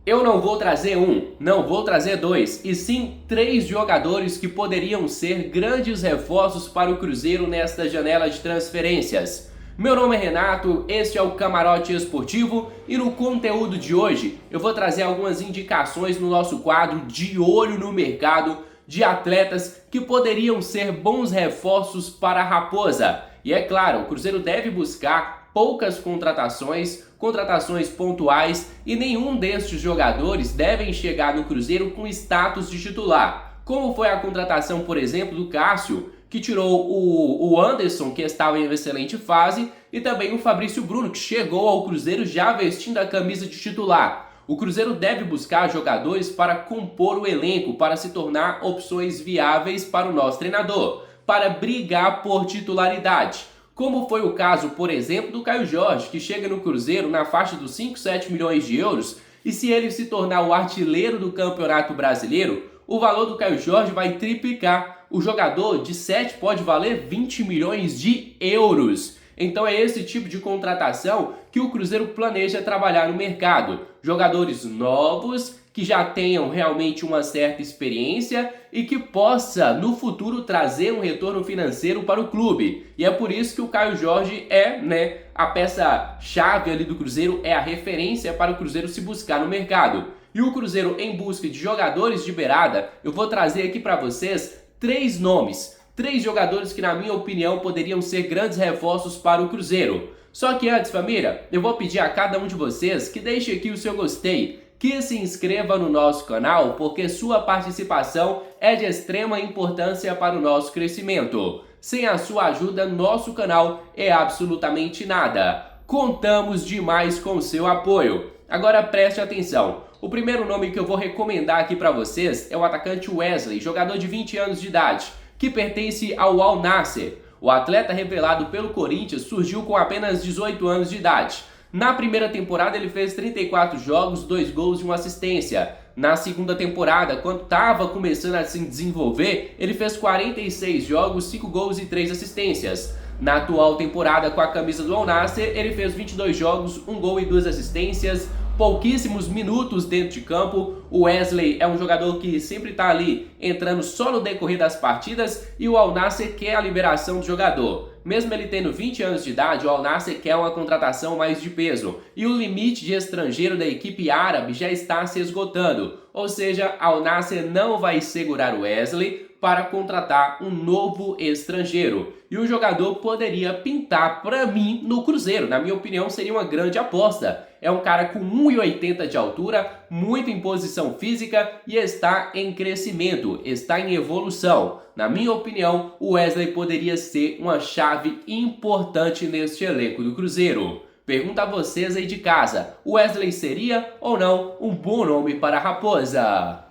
Eu não vou trazer um, não vou trazer dois, e sim três jogadores que poderiam ser grandes reforços para o Cruzeiro nesta janela de transferências. Meu nome é Renato, este é o Camarote Esportivo e no conteúdo de hoje eu vou trazer algumas indicações no nosso quadro De Olho no Mercado de atletas que poderiam ser bons reforços para a Raposa. E é claro, o Cruzeiro deve buscar poucas contratações pontuais e nenhum destes jogadores devem chegar no Cruzeiro com status de titular. Como foi a contratação, por exemplo, do Cássio, que tirou o Anderson, que estava em excelente fase, e também o Fabrício Bruno, que chegou ao Cruzeiro já vestindo a camisa de titular. O Cruzeiro deve buscar jogadores para compor o elenco, para se tornar opções viáveis para o nosso treinador, para brigar por titularidade. Como foi o caso, por exemplo, do Caio Jorge, que chega no Cruzeiro na faixa dos 5, 7 milhões de euros, e se ele se tornar o artilheiro do Campeonato Brasileiro, o valor do Caio Jorge vai triplicar. O jogador de 7 pode valer 20 milhões de euros. Então é esse tipo de contratação que o Cruzeiro planeja trabalhar no mercado. Jogadores novos, que já tenham realmente uma certa experiência e que possa no futuro trazer um retorno financeiro para o clube. E é por isso que o Caio Jorge é, a peça-chave ali do Cruzeiro, é a referência para o Cruzeiro se buscar no mercado. E o Cruzeiro em busca de jogadores de beirada, eu vou trazer aqui para vocês três nomes. Três jogadores que, na minha opinião, poderiam ser grandes reforços para o Cruzeiro. Só que antes, família, eu vou pedir a cada um de vocês que deixe aqui o seu gostei, que se inscreva no nosso canal, porque sua participação é de extrema importância para o nosso crescimento. Sem a sua ajuda, nosso canal é absolutamente nada. Contamos demais com o seu apoio. Agora preste atenção. O primeiro nome que eu vou recomendar aqui para vocês é o atacante Wesley, jogador de 20 anos de idade, que pertence ao Al Nassr. O atleta revelado pelo Corinthians surgiu com apenas 18 anos de idade. Na primeira temporada ele fez 34 jogos, 2 gols e 1 assistência. Na segunda temporada, quando estava começando a se desenvolver, ele fez 46 jogos, 5 gols e 3 assistências. Na atual temporada com a camisa do Al Nassr, ele fez 22 jogos, 1 gol e 2 assistências, pouquíssimos minutos dentro de campo. O Wesley é um jogador que sempre está ali entrando só no decorrer das partidas e o Al Nassr quer a liberação do jogador. Mesmo ele tendo 20 anos de idade, o Al Nassr quer uma contratação mais de peso. E o limite de estrangeiro da equipe árabe já está se esgotando. Ou seja, Al Nassr não vai segurar o Wesley para contratar um novo estrangeiro. E o jogador poderia pintar para mim no Cruzeiro. Na minha opinião, seria uma grande aposta. É um cara com 1,80 de altura, muito em posição física e está em crescimento, está em evolução. Na minha opinião, o Wesley poderia ser uma chave importante neste elenco do Cruzeiro. Pergunto a vocês aí de casa, o Wesley seria ou não um bom nome para a Raposa?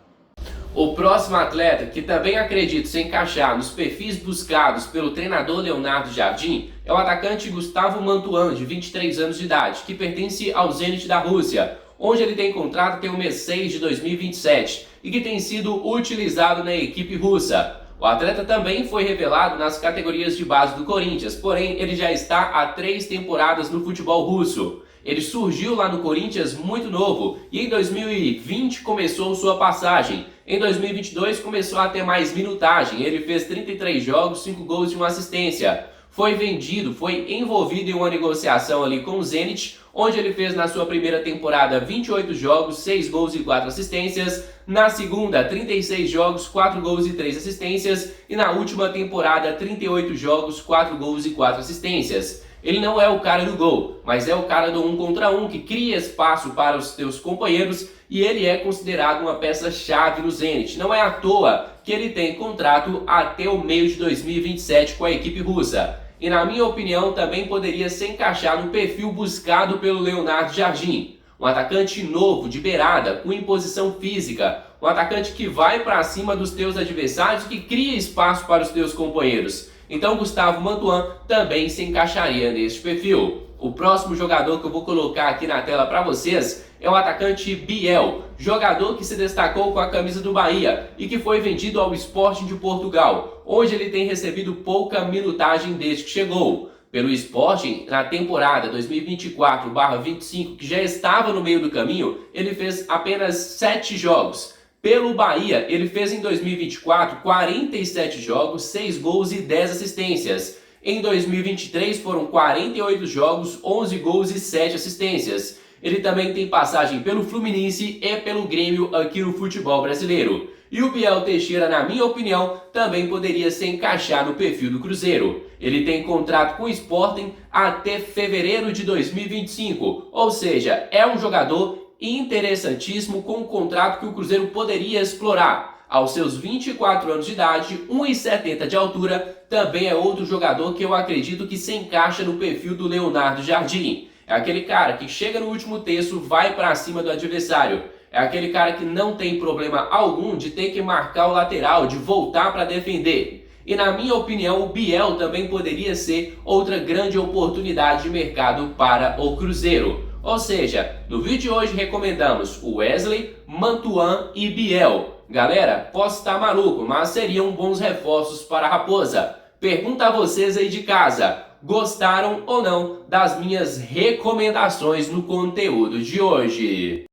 O próximo atleta, que também acredito se encaixar nos perfis buscados pelo treinador Leonardo Jardim, é o atacante Gustavo Mantuan, de 23 anos de idade, que pertence ao Zenit da Rússia, onde ele tem contrato até o mês 6 de 2027 e que tem sido utilizado na equipe russa. O atleta também foi revelado nas categorias de base do Corinthians, porém ele já está há 3 temporadas no futebol russo. Ele surgiu lá no Corinthians muito novo e em 2020 começou sua passagem. Em 2022 começou a ter mais minutagem, ele fez 33 jogos, 5 gols e 1 assistência. Foi vendido, foi envolvido em uma negociação ali com o Zenit, onde ele fez na sua primeira temporada 28 jogos, 6 gols e 4 assistências. Na segunda, 36 jogos, 4 gols e 3 assistências. E na última temporada, 38 jogos, 4 gols e 4 assistências. Ele não é o cara do gol, mas é o cara do 1 contra 1 que cria espaço para os seus companheiros e ele é considerado uma peça-chave no Zenit. Não é à toa que ele tem contrato até o meio de 2027 com a equipe russa. E na minha opinião também poderia se encaixar no perfil buscado pelo Leonardo Jardim. Um atacante novo, de beirada, com imposição física, um atacante que vai para cima dos teus adversários e que cria espaço para os teus companheiros. Então Gustavo Mantuan também se encaixaria neste perfil. O próximo jogador que eu vou colocar aqui na tela para vocês é o atacante Biel, jogador que se destacou com a camisa do Bahia e que foi vendido ao Sporting de Portugal, onde ele tem recebido pouca minutagem desde que chegou. pelo Sporting na temporada 2024/25, que já estava no meio do caminho, ele fez apenas 7 jogos. Pelo Bahia, ele fez em 2024 47 jogos, 6 gols e 10 assistências. Em 2023 foram 48 jogos, 11 gols e 7 assistências. Ele também tem passagem pelo Fluminense e pelo Grêmio aqui no futebol brasileiro. E o Biel Teixeira, na minha opinião, também poderia se encaixar no perfil do Cruzeiro. Ele tem contrato com o Sporting até fevereiro de 2025, ou seja, é um jogador interessantíssimo com um contrato que o Cruzeiro poderia explorar. Aos seus 24 anos de idade, 1,70 de altura, também é outro jogador que eu acredito que se encaixa no perfil do Leonardo Jardim. É aquele cara que chega no último terço, vai para cima do adversário. É aquele cara que não tem problema algum de ter que marcar o lateral, de voltar para defender. E na minha opinião, o Biel também poderia ser outra grande oportunidade de mercado para o Cruzeiro. Ou seja, no vídeo de hoje recomendamos o Wesley, Mantuan e Biel. Galera, posso estar maluco, mas seriam bons reforços para a Raposa. Pergunta a vocês aí de casa, gostaram ou não das minhas recomendações no conteúdo de hoje?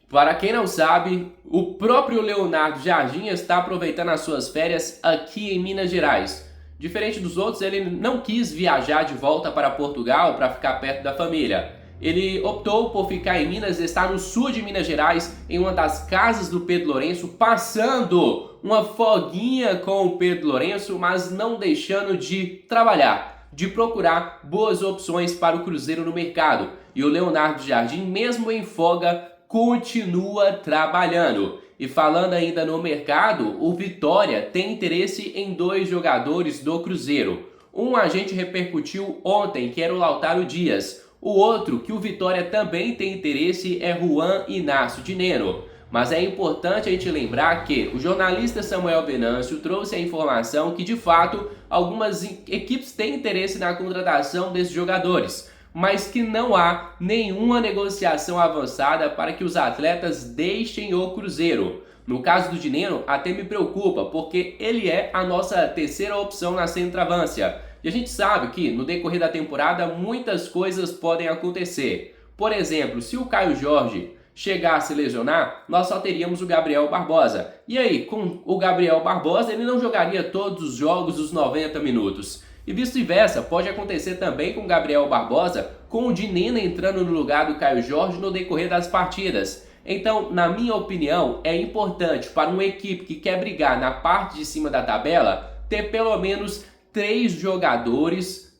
Para quem não sabe, o próprio Leonardo Jardim está aproveitando as suas férias aqui em Minas Gerais. Diferente dos outros, ele não quis viajar de volta para Portugal para ficar perto da família. Ele optou por ficar em Minas, está no sul de Minas Gerais, em uma das casas do Pedro Lourenço, passando uma folguinha com o Pedro Lourenço, mas não deixando de trabalhar, de procurar boas opções para o Cruzeiro no mercado. E o Leonardo Jardim, mesmo em folga, continua trabalhando. E falando ainda no mercado, o Vitória tem interesse em 2 jogadores do Cruzeiro. Um a gente repercutiu ontem, que era o Lautaro Dias. O outro, que o Vitória também tem interesse, é Juan Inácio de Neno. Mas é importante a gente lembrar que o jornalista Samuel Venâncio trouxe a informação que, de fato, algumas equipes têm interesse na contratação desses jogadores, mas que não há nenhuma negociação avançada para que os atletas deixem o Cruzeiro. No caso do Dineno, até me preocupa, porque ele é a nossa terceira opção na centroavância. E a gente sabe que, no decorrer da temporada, muitas coisas podem acontecer. Por exemplo, se o Caio Jorge chegar a se lesionar, nós só teríamos o Gabriel Barbosa. E aí, com o Gabriel Barbosa, ele não jogaria todos os jogos dos 90 minutos. E vice-versa, pode acontecer também com o Gabriel Barbosa, com o Dineno entrando no lugar do Caio Jorge no decorrer das partidas. Então, na minha opinião, é importante para uma equipe que quer brigar na parte de cima da tabela, ter pelo menos 3 jogadores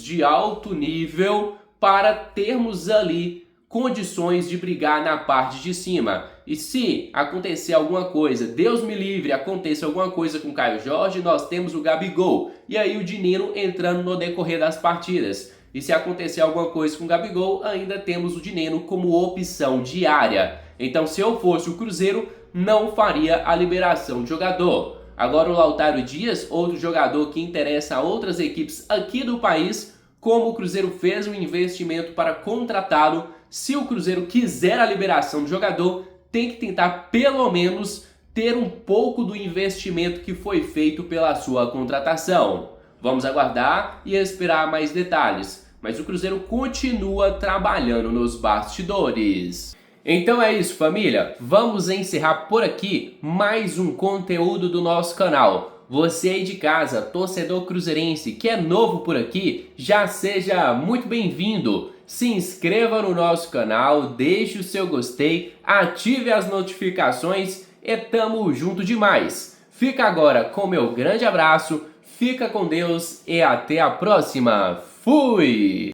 de alto nível para termos ali condições de brigar na parte de cima. E se acontecer alguma coisa, Deus me livre, aconteça alguma coisa com o Caio Jorge, nós temos o Gabigol. E aí o Dineno entrando no decorrer das partidas. E se acontecer alguma coisa com o Gabigol, ainda temos o Dineno como opção diária. Então, se eu fosse o Cruzeiro, não faria a liberação de jogador. Agora o Lautaro Dias, outro jogador que interessa a outras equipes aqui do país, como o Cruzeiro fez um investimento para contratá-lo, se o Cruzeiro quiser a liberação do jogador, tem que tentar pelo menos ter um pouco do investimento que foi feito pela sua contratação. Vamos aguardar e esperar mais detalhes, mas o Cruzeiro continua trabalhando nos bastidores. Então é isso, família, vamos encerrar por aqui mais um conteúdo do nosso canal. Você aí de casa, torcedor cruzeirense, que é novo por aqui, já seja muito bem-vindo. Se inscreva no nosso canal, deixe o seu gostei, ative as notificações e tamo junto demais. Fica agora com meu grande abraço, fica com Deus e até a próxima. Fui!